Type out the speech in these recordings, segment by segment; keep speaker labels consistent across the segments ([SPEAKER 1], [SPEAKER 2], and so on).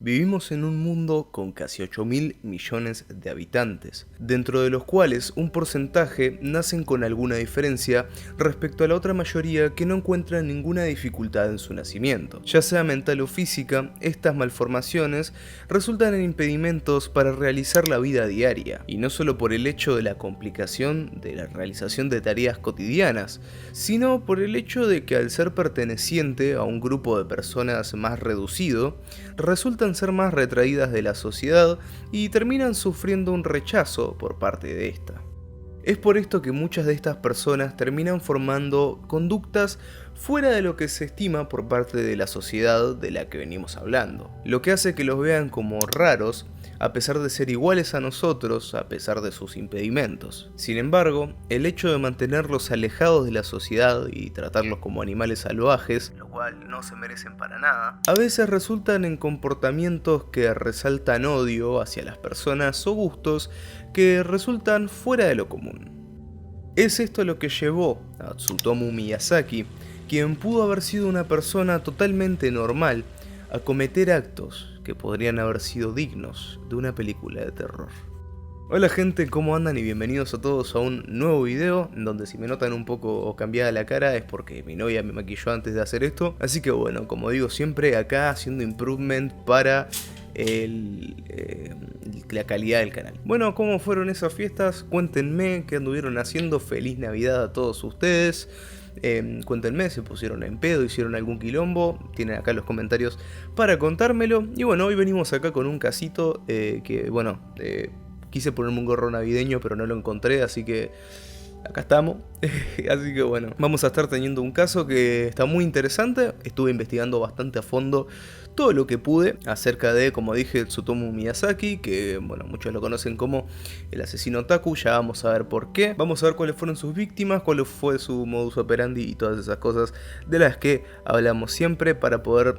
[SPEAKER 1] Vivimos en un mundo con casi 8.000 millones de habitantes, dentro de los cuales un porcentaje nacen con alguna diferencia respecto a la otra mayoría que no encuentran ninguna dificultad en su nacimiento. Ya sea mental o física, estas malformaciones resultan en impedimentos para realizar la vida diaria, y no solo por el hecho de la complicación de la realización de tareas cotidianas, sino por el hecho de que al ser perteneciente a un grupo de personas más reducido, resultan ser más retraídas de la sociedad y terminan sufriendo un rechazo por parte de esta. Es por esto que muchas de estas personas terminan formando conductas fuera de lo que se estima por parte de la sociedad de la que venimos hablando, lo que hace que los vean como raros a pesar de ser iguales a nosotros, a pesar de sus impedimentos. Sin embargo, el hecho de mantenerlos alejados de la sociedad y tratarlos como animales salvajes, lo cual no se merecen para nada, a veces resultan en comportamientos que resaltan odio hacia las personas o gustos que resultan fuera de lo común. Es esto lo que llevó a Tsutomu Miyazaki, quien pudo haber sido una persona totalmente normal, a cometer actos que podrían haber sido dignos de una película de terror. Hola gente, ¿cómo andan? Y bienvenidos a todos a un nuevo video, en donde si me notan un poco cambiada la cara es porque mi novia me maquilló antes de hacer esto. Así que bueno, como digo siempre, acá haciendo improvement para la calidad del canal. Bueno, ¿cómo fueron esas fiestas? Cuéntenme qué anduvieron haciendo. Feliz Navidad a todos ustedes. Cuéntenme, se pusieron en pedo, hicieron algún quilombo, tienen acá los comentarios para contármelo. Y bueno, hoy venimos acá con un casito que bueno, quise ponerme un gorro navideño pero no lo encontré, así que acá estamos. Así que bueno, vamos a estar teniendo un caso que está muy interesante. Estuve investigando bastante a fondo todo lo que pude acerca de, como dije, Tsutomu Miyazaki, que bueno, muchos lo conocen como el asesino otaku. Ya vamos a ver por qué. Vamos a ver cuáles fueron sus víctimas, cuál fue su modus operandi y todas esas cosas de las que hablamos siempre para poder,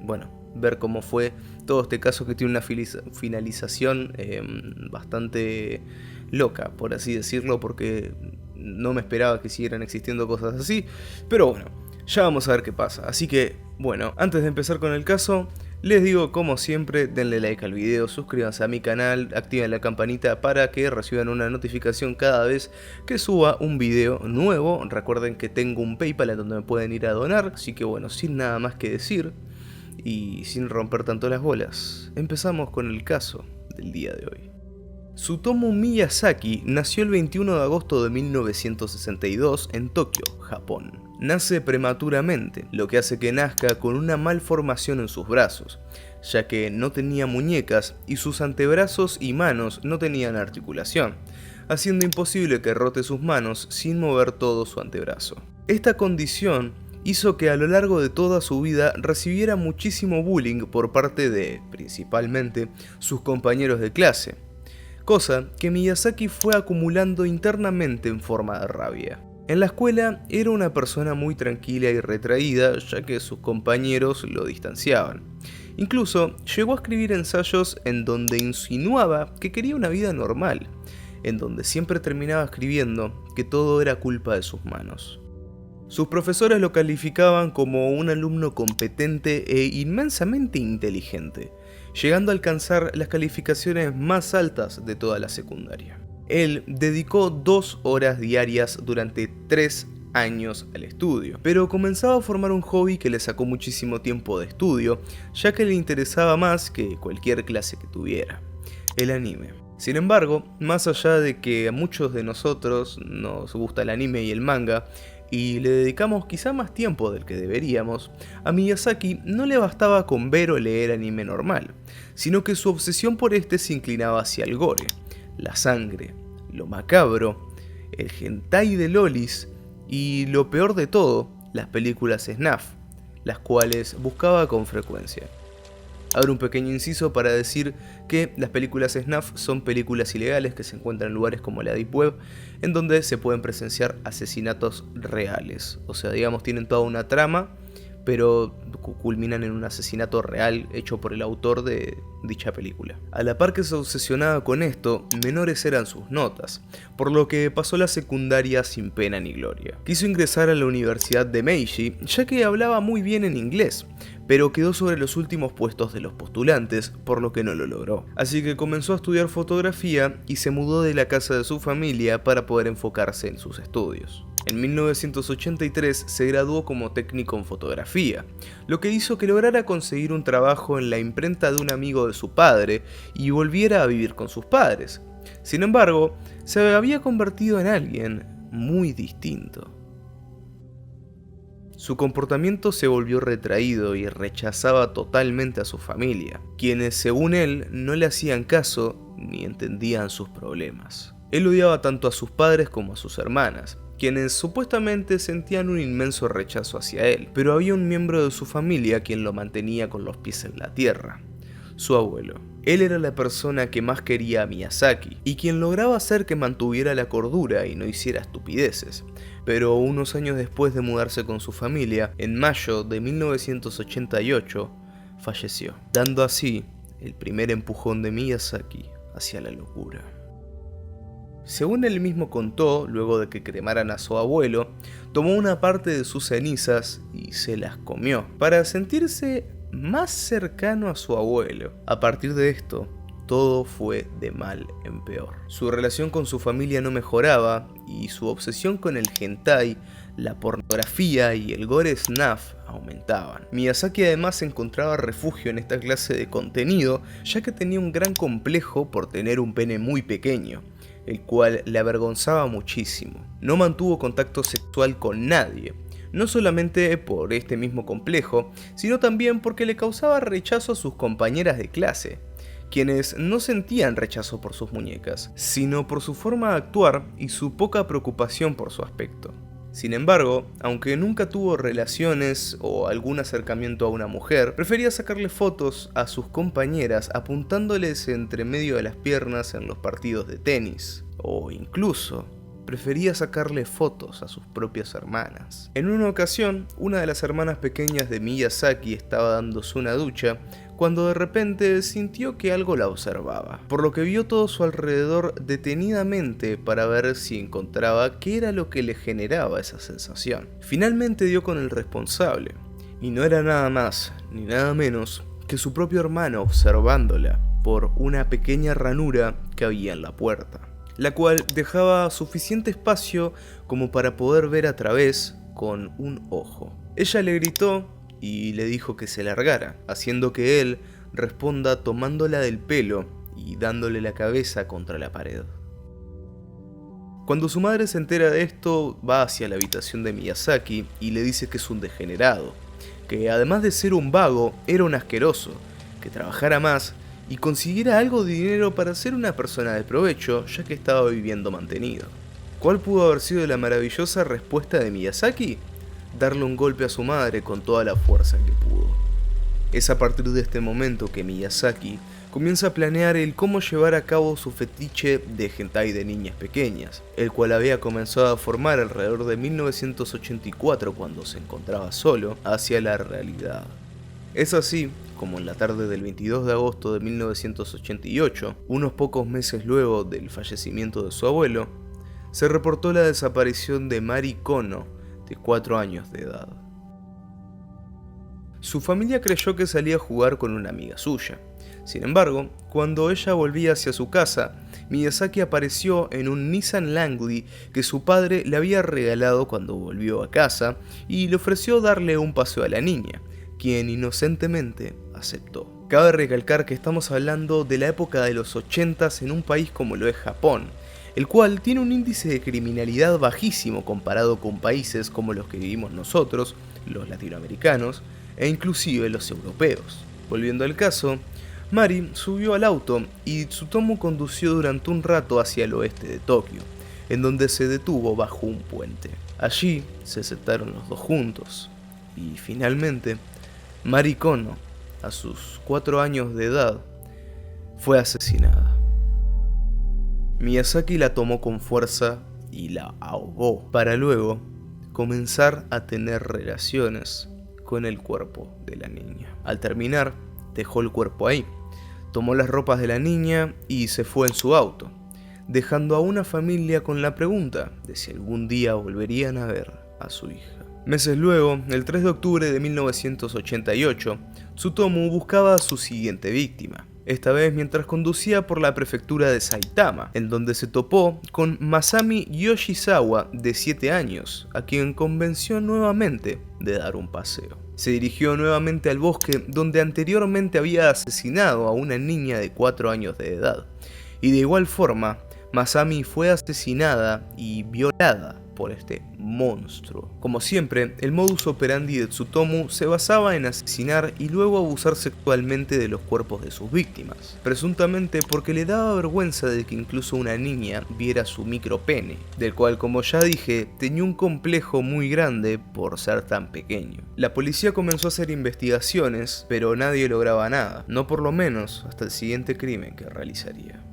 [SPEAKER 1] bueno, ver cómo fue todo este caso, que tiene una finalización bastante loca, por así decirlo, porque no me esperaba que siguieran existiendo cosas así, pero bueno, ya vamos a ver qué pasa. Así que bueno, antes de empezar con el caso, les digo como siempre, denle like al video, suscríbanse a mi canal, activen la campanita para que reciban una notificación cada vez que suba un video nuevo. Recuerden que tengo un PayPal en donde me pueden ir a donar, así que bueno, sin nada más que decir y sin romper tanto las bolas, empezamos con el caso del día de hoy. Tsutomu Miyazaki nació el 21 de agosto de 1962 en Tokio, Japón. Nace prematuramente, lo que hace que nazca con una malformación en sus brazos, ya que no tenía muñecas y sus antebrazos y manos no tenían articulación, haciendo imposible que rote sus manos sin mover todo su antebrazo. Esta condición hizo que a lo largo de toda su vida recibiera muchísimo bullying por parte de, principalmente, sus compañeros de clase, cosa que Miyazaki fue acumulando internamente en forma de rabia. En la escuela era una persona muy tranquila y retraída, ya que sus compañeros lo distanciaban. Incluso llegó a escribir ensayos en donde insinuaba que quería una vida normal, en donde siempre terminaba escribiendo que todo era culpa de sus manos. Sus profesores lo calificaban como un alumno competente e inmensamente inteligente, llegando a alcanzar las calificaciones más altas de toda la secundaria. Él dedicó 2 horas diarias durante 3 años al estudio, pero comenzaba a formar un hobby que le sacó muchísimo tiempo de estudio, ya que le interesaba más que cualquier clase que tuviera: el anime. Sin embargo, más allá de que a muchos de nosotros nos gusta el anime y el manga, y le dedicamos quizá más tiempo del que deberíamos, a Miyazaki no le bastaba con ver o leer anime normal, sino que su obsesión por este se inclinaba hacia el gore, la sangre, lo macabro, el hentai de lolis y, lo peor de todo, las películas snuff, las cuales buscaba con frecuencia. Abro un pequeño inciso para decir que las películas snuff son películas ilegales que se encuentran en lugares como la Deep Web, en donde se pueden presenciar asesinatos reales. O sea, digamos, tienen toda una trama, pero culminan en un asesinato real hecho por el autor de dicha película. A la par que se obsesionaba con esto, menores eran sus notas, por lo que pasó la secundaria sin pena ni gloria. Quiso ingresar a la Universidad de Meiji, ya que hablaba muy bien en inglés, pero quedó sobre los últimos puestos de los postulantes, por lo que no lo logró. Así que comenzó a estudiar fotografía y se mudó de la casa de su familia para poder enfocarse en sus estudios. En 1983 se graduó como técnico en fotografía, lo que hizo que lograra conseguir un trabajo en la imprenta de un amigo de su padre y volviera a vivir con sus padres. Sin embargo, se había convertido en alguien muy distinto. Su comportamiento se volvió retraído y rechazaba totalmente a su familia, quienes según él no le hacían caso ni entendían sus problemas. Él odiaba tanto a sus padres como a sus hermanas, quienes supuestamente sentían un inmenso rechazo hacia él, pero había un miembro de su familia quien lo mantenía con los pies en la tierra: su abuelo. Él era la persona que más quería a Miyazaki, y quien lograba hacer que mantuviera la cordura y no hiciera estupideces. Pero unos años después de mudarse con su familia, en mayo de 1988, falleció, dando así el primer empujón de Miyazaki hacia la locura. Según él mismo contó, luego de que cremaran a su abuelo, tomó una parte de sus cenizas y se las comió, para sentirse más cercano a su abuelo. A partir de esto, todo fue de mal en peor. Su relación con su familia no mejoraba y su obsesión con el hentai, la pornografía y el gore snuff aumentaban. Miyazaki además encontraba refugio en esta clase de contenido, ya que tenía un gran complejo por tener un pene muy pequeño, el cual le avergonzaba muchísimo. No mantuvo contacto sexual con nadie, no solamente por este mismo complejo, sino también porque le causaba rechazo a sus compañeras de clase, quienes no sentían rechazo por sus muñecas, sino por su forma de actuar y su poca preocupación por su aspecto. Sin embargo, aunque nunca tuvo relaciones o algún acercamiento a una mujer, prefería sacarle fotos a sus compañeras apuntándoles entre medio de las piernas en los partidos de tenis, o incluso prefería sacarle fotos a sus propias hermanas. En una ocasión, una de las hermanas pequeñas de Miyazaki estaba dándose una ducha cuando de repente sintió que algo la observaba, por lo que vio todo a su alrededor detenidamente para ver si encontraba qué era lo que le generaba esa sensación. Finalmente dio con el responsable, y no era nada más ni nada menos que su propio hermano observándola por una pequeña ranura que había en la puerta, la cual dejaba suficiente espacio como para poder ver a través con un ojo. Ella le gritó y le dijo que se largara, haciendo que él responda tomándola del pelo y dándole la cabeza contra la pared. Cuando su madre se entera de esto, va hacia la habitación de Miyazaki y le dice que es un degenerado, que además de ser un vago, era un asqueroso, que trabajara más y consiguiera algo de dinero para ser una persona de provecho, ya que estaba viviendo mantenido. ¿Cuál pudo haber sido la maravillosa respuesta de Miyazaki? Darle un golpe a su madre con toda la fuerza que pudo. Es a partir de este momento que Miyazaki comienza a planear el cómo llevar a cabo su fetiche de hentai de niñas pequeñas, el cual había comenzado a formar alrededor de 1984 cuando se encontraba solo, hacia la realidad. Es así como en la tarde del 22 de agosto de 1988, unos pocos meses luego del fallecimiento de su abuelo, se reportó la desaparición de Mari Kono, de 4 años de edad. Su familia creyó que salía a jugar con una amiga suya. Sin embargo, cuando ella volvía hacia su casa, Miyazaki apareció en un Nissan Langley que su padre le había regalado cuando volvió a casa y le ofreció darle un paseo a la niña, quien inocentemente aceptó. Cabe recalcar que estamos hablando de la época de los 80s en un país como lo es Japón, el cual tiene un índice de criminalidad bajísimo comparado con países como los que vivimos nosotros, los latinoamericanos, e inclusive los europeos. Volviendo al caso, Mari subió al auto y Tsutomu condució durante un rato hacia el oeste de Tokio, en donde se detuvo bajo un puente. Allí se sentaron los dos juntos, y finalmente, Mari Kono, a sus 4 años de edad, fue asesinada. Miyazaki la tomó con fuerza y la ahogó, para luego comenzar a tener relaciones con el cuerpo de la niña. Al terminar, dejó el cuerpo ahí, Tomó las ropas de la niña y se fue en su auto, dejando a una familia con la pregunta de si algún día volverían a ver a su hija. Meses luego, el 3 de octubre de 1988, Tsutomu buscaba a su siguiente víctima, esta vez mientras conducía por la prefectura de Saitama, en donde se topó con Masami Yoshizawa, de 7 años, a quien convenció nuevamente de dar un paseo. Se dirigió nuevamente al bosque donde anteriormente había asesinado a una niña de 4 años de edad, y de igual forma, Masami fue asesinada y violada por este monstruo. Como siempre, el modus operandi de Tsutomu se basaba en asesinar y luego abusar sexualmente de los cuerpos de sus víctimas, presuntamente porque le daba vergüenza de que incluso una niña viera su micropene, del cual, como ya dije, tenía un complejo muy grande por ser tan pequeño. La policía comenzó a hacer investigaciones, pero nadie lograba nada, no por lo menos hasta el siguiente crimen que realizaría.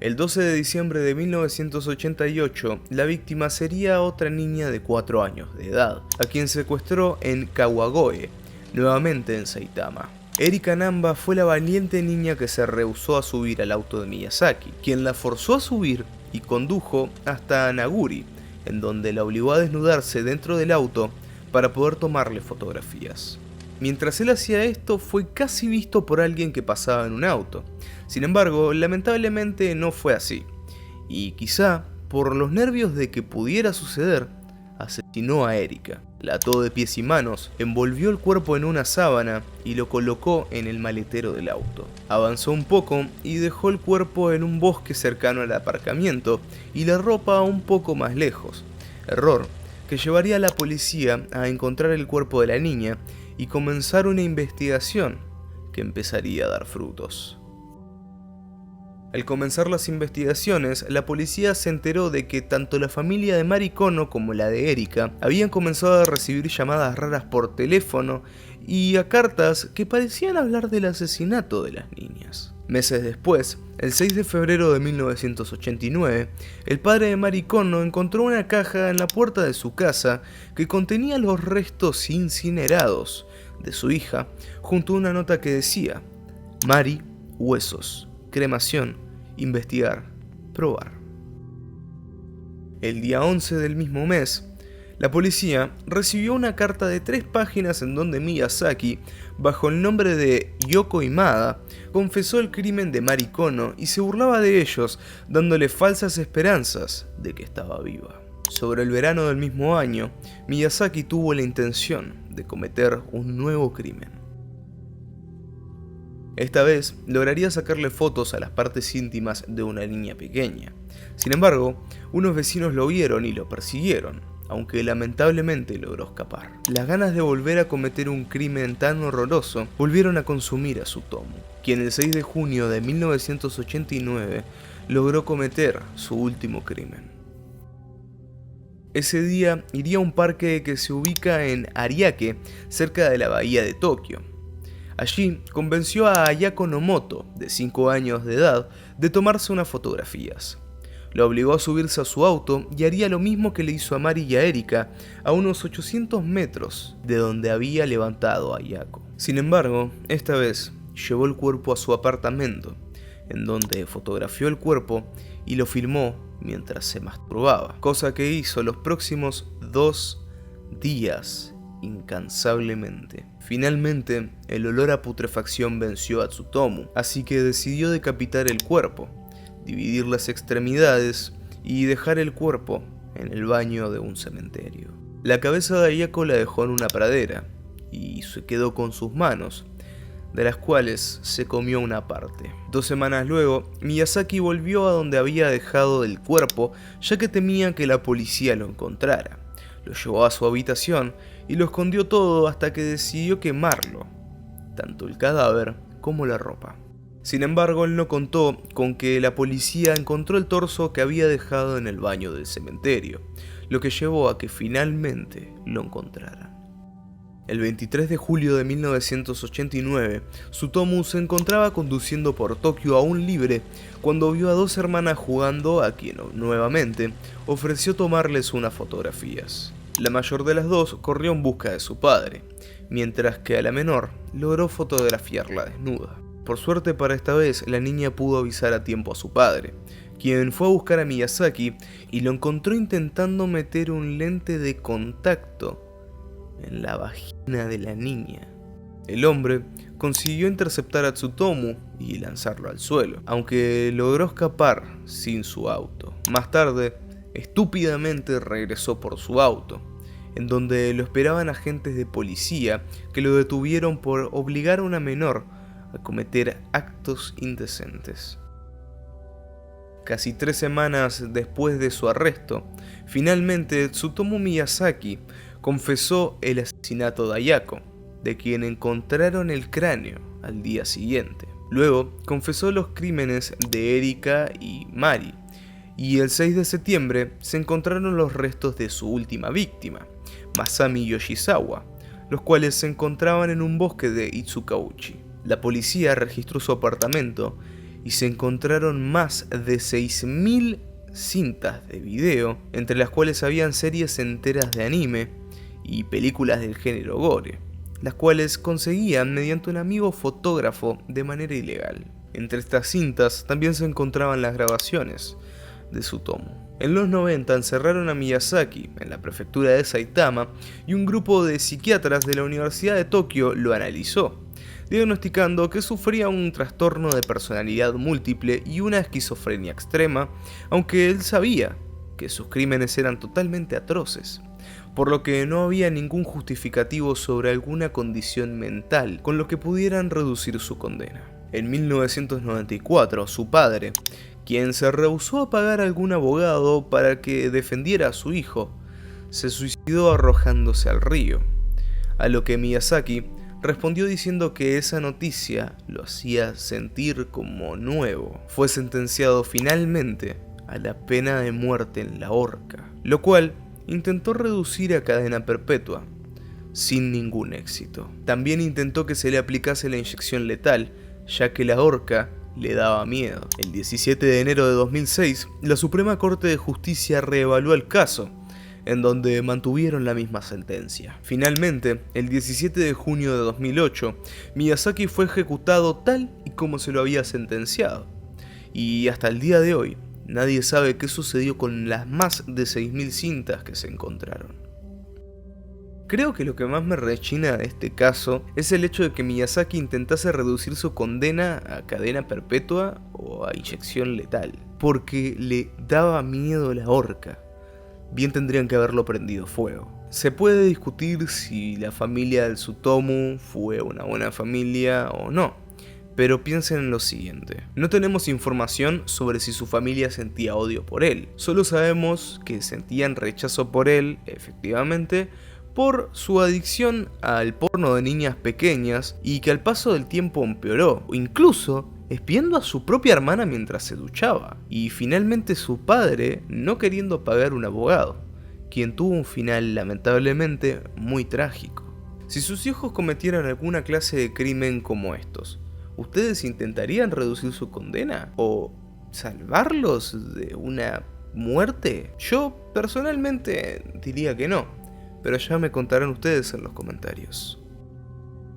[SPEAKER 1] El 12 de diciembre de 1988, la víctima sería otra niña de 4 años de edad, a quien secuestró en Kawagoe, nuevamente en Saitama. Erika Namba fue la valiente niña que se rehusó a subir al auto de Miyazaki, quien la forzó a subir y condujo hasta Naguri, en donde la obligó a desnudarse dentro del auto para poder tomarle fotografías. Mientras él hacía esto, fue casi visto por alguien que pasaba en un auto. Sin embargo, lamentablemente no fue así, y quizá, por los nervios de que pudiera suceder, asesinó a Erika. La ató de pies y manos, envolvió el cuerpo en una sábana y lo colocó en el maletero del auto. Avanzó un poco y dejó el cuerpo en un bosque cercano al aparcamiento y la ropa un poco más lejos, error que llevaría a la policía a encontrar el cuerpo de la niña y comenzar una investigación que empezaría a dar frutos. Al comenzar las investigaciones, la policía se enteró de que tanto la familia de Mari Kono como la de Erika habían comenzado a recibir llamadas raras por teléfono y a cartas que parecían hablar del asesinato de las niñas. Meses después, el 6 de febrero de 1989, el padre de Mari Kono encontró una caja en la puerta de su casa que contenía los restos incinerados de su hija, junto a una nota que decía: Mari, huesos, cremación, investigar, probar. El día 11 del mismo mes, la policía recibió una carta de 3 páginas en donde Miyazaki, bajo el nombre de Yoko Imada, confesó el crimen de Mari Kono y se burlaba de ellos, dándole falsas esperanzas de que estaba viva. Sobre el verano del mismo año, Miyazaki tuvo la intención de cometer un nuevo crimen. Esta vez lograría sacarle fotos a las partes íntimas de una niña pequeña. Sin embargo, unos vecinos lo vieron y lo persiguieron, aunque lamentablemente logró escapar. Las ganas de volver a cometer un crimen tan horroroso volvieron a consumir a Tsutomu, quien el 6 de junio de 1989 logró cometer su último crimen. Ese día iría a un parque que se ubica en Ariake, cerca de la bahía de Tokio. Allí convenció a Ayako Nomoto, de 5 años de edad, de tomarse unas fotografías. Lo obligó a subirse a su auto y haría lo mismo que le hizo a Mari y a Erika a unos 800 metros de donde había levantado a Ayako. Sin embargo, esta vez llevó el cuerpo a su apartamento, en donde fotografió el cuerpo y lo filmó mientras se masturbaba, cosa que hizo los próximos 2 días incansablemente. Finalmente, el olor a putrefacción venció a Tsutomu, así que decidió decapitar el cuerpo, dividir las extremidades y dejar el cuerpo en el baño de un cementerio. La cabeza de Ayako la dejó en una pradera y se quedó con sus manos, de las cuales se comió una parte. 2 semanas luego, Miyazaki volvió a donde había dejado el cuerpo, ya que temía que la policía lo encontrara. Lo llevó a su habitación y lo escondió todo hasta que decidió quemarlo, tanto el cadáver como la ropa. Sin embargo, él no contó con que la policía encontró el torso que había dejado en el baño del cementerio, lo que llevó a que finalmente lo encontraran. El 23 de julio de 1989, Tsutomu se encontraba conduciendo por Tokio aún libre cuando vio a 2 hermanas jugando a quien nuevamente ofreció tomarles unas fotografías. La mayor de las 2 corrió en busca de su padre, mientras que a la menor logró fotografiarla desnuda. Por suerte para esta vez, la niña pudo avisar a tiempo a su padre, quien fue a buscar a Miyazaki y lo encontró intentando meter un lente de contacto en la vagina de la niña. El hombre consiguió interceptar a Tsutomu y lanzarlo al suelo, aunque logró escapar sin su auto. Más tarde, estúpidamente regresó por su auto, en donde lo esperaban agentes de policía que lo detuvieron por obligar a una menor a cometer actos indecentes. Casi 3 semanas después de su arresto, finalmente Tsutomu Miyazaki confesó el asesinato de Ayako, de quien encontraron el cráneo al día siguiente. Luego confesó los crímenes de Erika y Mari, y el 6 de septiembre se encontraron los restos de su última víctima, Masami Yoshizawa, los cuales se encontraban en un bosque de Itsukauchi. La policía registró su apartamento y se encontraron más de 6.000 cintas de video, entre las cuales habían series enteras de anime y películas del género gore, las cuales conseguían mediante un amigo fotógrafo de manera ilegal. Entre estas cintas también se encontraban las grabaciones de Tsutomu. En los 90 encerraron a Miyazaki en la prefectura de Saitama y un grupo de psiquiatras de la Universidad de Tokio lo analizó, diagnosticando que sufría un trastorno de personalidad múltiple y una esquizofrenia extrema, aunque él sabía que sus crímenes eran totalmente atroces, por lo que no había ningún justificativo sobre alguna condición mental con lo que pudieran reducir su condena. En 1994, su padre, quien se rehusó a pagar a algún abogado para que defendiera a su hijo, se suicidó arrojándose al río, a lo que Miyazaki respondió diciendo que esa noticia lo hacía sentir como nuevo. Fue sentenciado finalmente a la pena de muerte en la horca, lo cual intentó reducir a cadena perpetua, sin ningún éxito. También intentó que se le aplicase la inyección letal, ya que la horca le daba miedo. El 17 de enero de 2006, la Suprema Corte de Justicia reevaluó el caso, en donde mantuvieron la misma sentencia. Finalmente, el 17 de junio de 2008, Miyazaki fue ejecutado tal y como se lo había sentenciado. Y hasta el día de hoy, nadie sabe qué sucedió con las más de 6.000 cintas que se encontraron. Creo que lo que más me rechina de este caso es el hecho de que Miyazaki intentase reducir su condena a cadena perpetua o a inyección letal, porque le daba miedo la horca. Bien tendrían que haberlo prendido fuego. Se puede discutir si la familia del Tsutomu fue una buena familia o no, pero piensen en lo siguiente. No tenemos información sobre si su familia sentía odio por él, solo sabemos que sentían rechazo por él, efectivamente, por su adicción al porno de niñas pequeñas y que al paso del tiempo empeoró, o incluso espiando a su propia hermana mientras se duchaba, y finalmente su padre no queriendo pagar un abogado, quien tuvo un final lamentablemente muy trágico. Si sus hijos cometieran alguna clase de crimen como estos, ¿ustedes intentarían reducir su condena? ¿O salvarlos de una muerte? Yo personalmente diría que no, pero ya me contarán ustedes en los comentarios.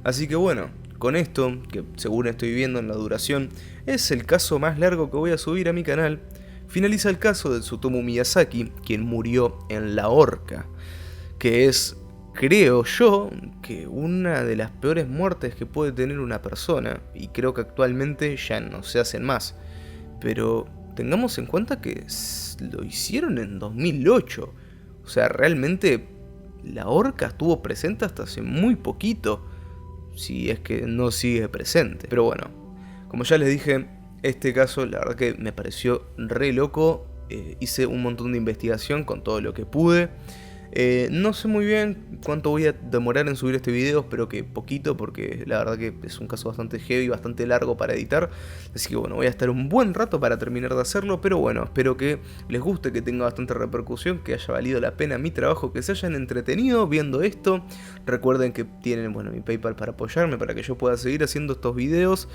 [SPEAKER 1] Así que bueno, con esto, que según estoy viendo en la duración, es el caso más largo que voy a subir a mi canal, finaliza el caso de Tsutomu Miyazaki, quien murió en la horca, que es, creo yo, que una de las peores muertes que puede tener una persona, y creo que actualmente ya no se hacen más, pero tengamos en cuenta que lo hicieron en 2008, o sea, realmente la horca estuvo presente hasta hace muy poquito, si es que no sigue presente. Pero bueno, como ya les dije, este caso la verdad que me pareció re loco. Hice un montón de investigación con todo lo que pude. No sé muy bien cuánto voy a demorar en subir este video, espero que poquito, porque la verdad que es un caso bastante heavy, bastante largo para editar, así que bueno, voy a estar un buen rato para terminar de hacerlo, pero bueno, espero que les guste, que tenga bastante repercusión, que haya valido la pena mi trabajo, que se hayan entretenido viendo esto. Recuerden que tienen, bueno, mi PayPal para apoyarme, para que yo pueda seguir haciendo estos videos,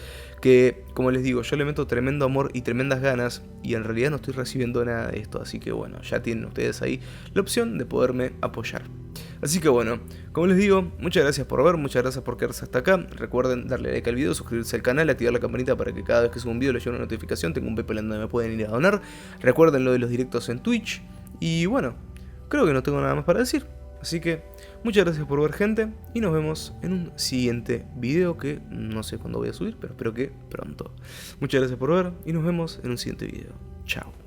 [SPEAKER 1] que, como les digo, yo le meto tremendo amor y tremendas ganas y en realidad no estoy recibiendo nada de esto, así que bueno, ya tienen ustedes ahí la opción de poderme apoyar. Así que bueno, como les digo, muchas gracias por ver, muchas gracias por quedarse hasta acá. Recuerden darle like al video, suscribirse al canal, activar la campanita para que cada vez que suba un video les llegue una notificación. Tengo un PayPal en donde me pueden ir a donar. Recuerden lo de los directos en Twitch. Y bueno, creo que no tengo nada más para decir. Así que muchas gracias por ver, gente, y nos vemos en un siguiente video que no sé cuándo voy a subir, pero espero que pronto. Muchas gracias por ver y nos vemos en un siguiente video. Chao.